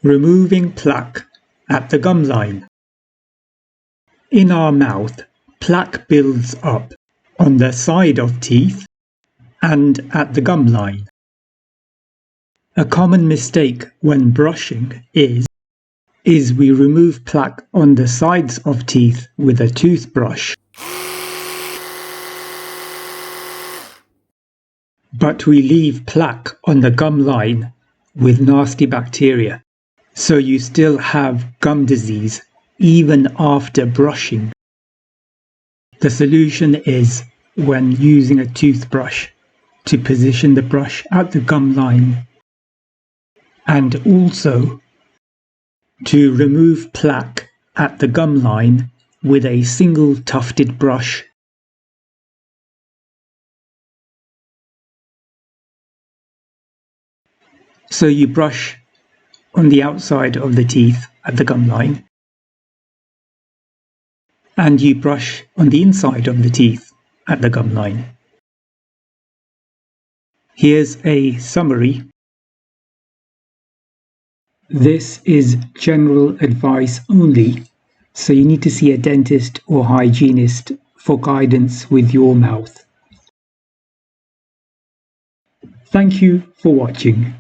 Removing plaque at the gum line. In our mouth, plaque builds up on the side of teeth and at the gum line. A common mistake when brushing is we remove plaque on the sides of teeth with a toothbrush. But we leave plaque on the gum line with nasty bacteria, so you still have gum disease even after brushing. The solution is when using a toothbrush to position the brush at the gum line, and also to remove plaque at the gum line with a single tufted brush. So you brush on the outside of the teeth at the gum line, and you brush on the inside of the teeth at the gum line. Here's a summary. This is general advice only, so you need to see a dentist or hygienist for guidance with your mouth. Thank you for watching.